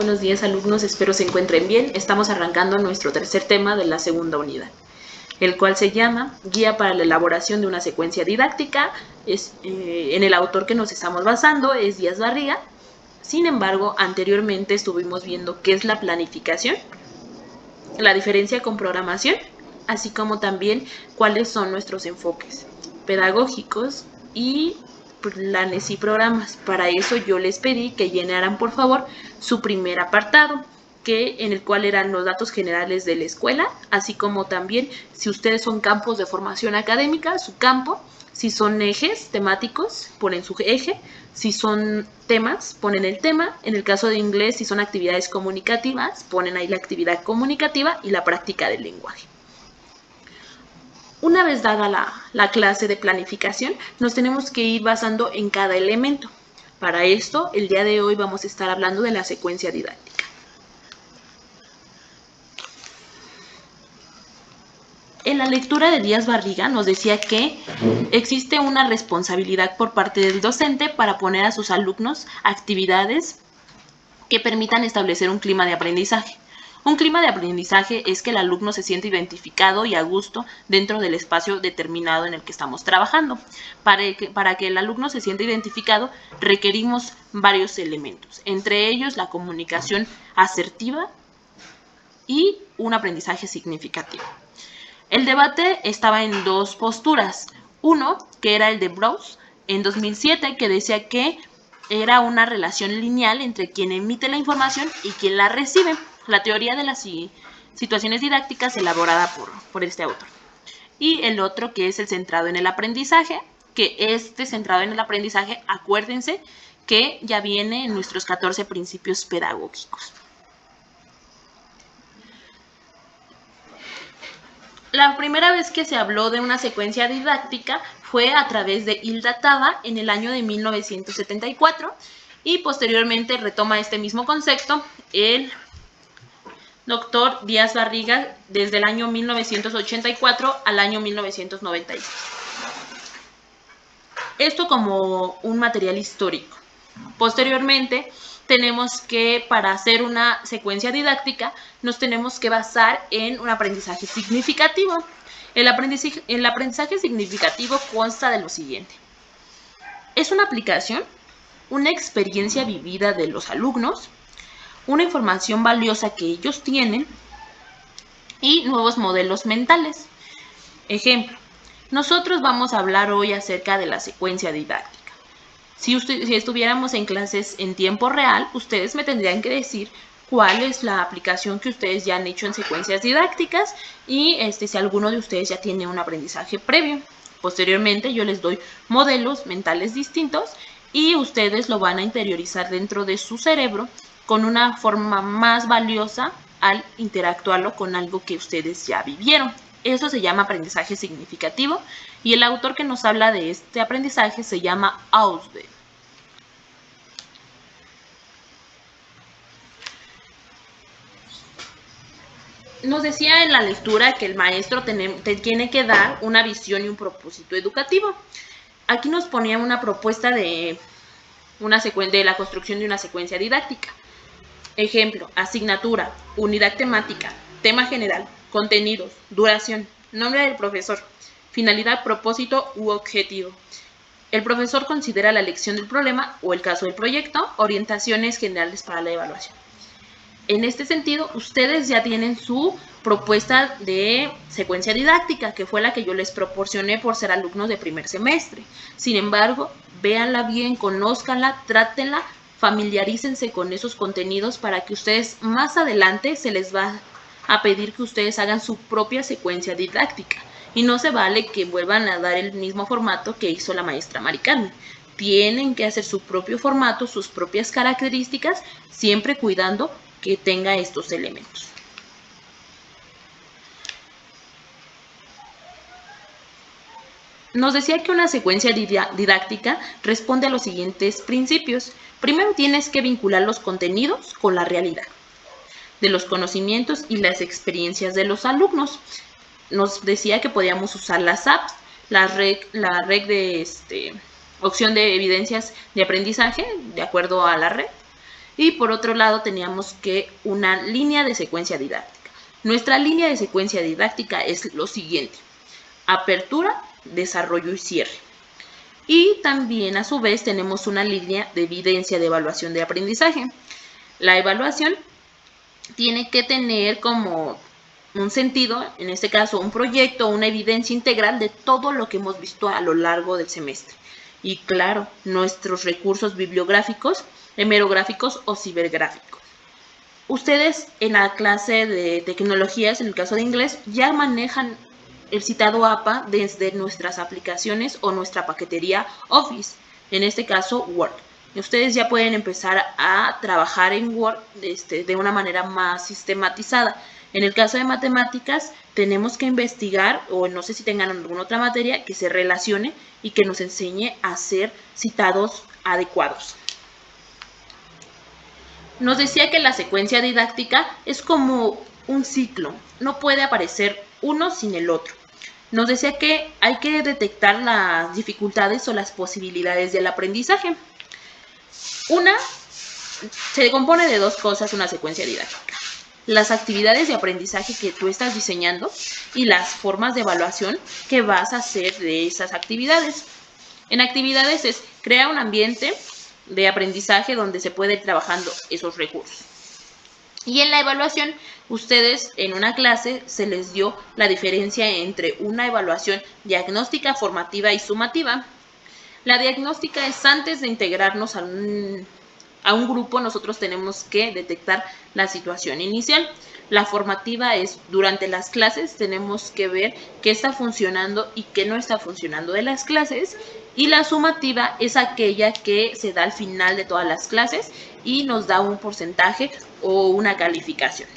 buenos días alumnos, espero se encuentren bien. Estamos arrancando nuestro tercer tema de la segunda unidad, el cual se llama Guía para la elaboración de una secuencia didáctica. En el autor que nos estamos basando es Díaz Barriga. Sin embargo, anteriormente estuvimos viendo qué es la planificación, la diferencia con programación, así como también cuáles son nuestros enfoques pedagógicos y planes y programas. Para eso yo les pedí que llenaran por favor su primer apartado, en el cual eran los datos generales de la escuela, así como también si ustedes son campos de formación académica, su campo, si son ejes temáticos, ponen su eje, si son temas, ponen el tema, en el caso de inglés, si son actividades comunicativas, ponen ahí la actividad comunicativa y la práctica del lenguaje. Una vez dada la clase de planificación, nos tenemos que ir basando en cada elemento. Para esto, el día de hoy vamos a estar hablando de la secuencia didáctica. En la lectura de Díaz Barriga nos decía que existe una responsabilidad por parte del docente para poner a sus alumnos actividades que permitan establecer un clima de aprendizaje. Un clima de aprendizaje es que el alumno se siente identificado y a gusto dentro del espacio determinado en el que estamos trabajando. Para que el alumno se sienta identificado, requerimos varios elementos, entre ellos la comunicación asertiva y un aprendizaje significativo. El debate estaba en dos posturas. Uno, que era el de Brous, en 2007, que decía que era una relación lineal entre quien emite la información y quien la recibe. La teoría de las situaciones didácticas elaborada por este autor. Y el otro, que es el centrado en el aprendizaje, que centrado en el aprendizaje, acuérdense que ya viene en nuestros 14 principios pedagógicos. La primera vez que se habló de una secuencia didáctica fue a través de Hilda Taba en el año de 1974 y posteriormente retoma este mismo concepto el doctor Díaz Barriga desde el año 1984 al año 1996. Esto como un material histórico. Posteriormente, tenemos que, para hacer una secuencia didáctica, nos tenemos que basar en un aprendizaje significativo. El aprendizaje significativo consta de lo siguiente. Es una aplicación, una experiencia vivida de los alumnos, una información valiosa que ellos tienen y nuevos modelos mentales. Ejemplo, nosotros vamos a hablar hoy acerca de la secuencia didáctica. Si estuviéramos en clases en tiempo real, ustedes me tendrían que decir cuál es la aplicación que ustedes ya han hecho en secuencias didácticas y si alguno de ustedes ya tiene un aprendizaje previo. Posteriormente yo les doy modelos mentales distintos y ustedes lo van a interiorizar dentro de su cerebro con una forma más valiosa al interactuarlo con algo que ustedes ya vivieron. Eso se llama aprendizaje significativo y el autor que nos habla de este aprendizaje se llama Ausubel. Nos decía en la lectura que el maestro tiene que dar una visión y un propósito educativo. Aquí nos ponía una propuesta de la construcción de una secuencia didáctica. Ejemplo, asignatura, unidad temática, tema general, contenidos, duración, nombre del profesor, finalidad, propósito u objetivo. El profesor considera la elección del problema o el caso del proyecto, orientaciones generales para la evaluación. En este sentido, ustedes ya tienen su propuesta de secuencia didáctica, que fue la que yo les proporcioné por ser alumnos de primer semestre. Sin embargo, véanla bien, conózcanla, trátenla, familiarícense con esos contenidos para que ustedes más adelante se les va a pedir que ustedes hagan su propia secuencia didáctica. Y no se vale que vuelvan a dar el mismo formato que hizo la maestra Mari Carmen. Tienen que hacer su propio formato, sus propias características, siempre cuidando que tenga estos elementos. Nos decía que una secuencia didáctica responde a los siguientes principios. Primero, tienes que vincular los contenidos con la realidad de los conocimientos y las experiencias de los alumnos. Nos decía que podíamos usar las apps, la red de opción de evidencias de aprendizaje, de acuerdo a la red. Y por otro lado teníamos que una línea de secuencia didáctica. Nuestra línea de secuencia didáctica es lo siguiente: apertura, desarrollo y cierre. Y también a su vez tenemos una línea de evidencia de evaluación de aprendizaje. La evaluación tiene que tener como un sentido, en este caso un proyecto, una evidencia integral de todo lo que hemos visto a lo largo del semestre. Y claro, nuestros recursos bibliográficos, hemerográficos o cibergráficos. Ustedes en la clase de tecnologías, en el caso de inglés, ya manejan el citado APA desde nuestras aplicaciones o nuestra paquetería Office, en este caso Word. Ustedes ya pueden empezar a trabajar en Word de una manera más sistematizada. En el caso de matemáticas, tenemos que investigar, o no sé si tengan alguna otra materia que se relacione y que nos enseñe a hacer citados adecuados. Nos decía que la secuencia didáctica es como un ciclo, no puede aparecer uno sin el otro. Nos decía que hay que detectar las dificultades o las posibilidades del aprendizaje. Se compone de dos cosas una secuencia didáctica: las actividades de aprendizaje que tú estás diseñando y las formas de evaluación que vas a hacer de esas actividades. En actividades es crear un ambiente de aprendizaje donde se puede ir trabajando esos recursos. Y en la evaluación, ustedes en una clase se les dio la diferencia entre una evaluación diagnóstica, formativa y sumativa. La diagnóstica es antes de integrarnos a un grupo, nosotros tenemos que detectar la situación inicial. La formativa es durante las clases, tenemos que ver qué está funcionando y qué no está funcionando de las clases. Y la sumativa es aquella que se da al final de todas las clases y nos da un porcentaje o una calificación.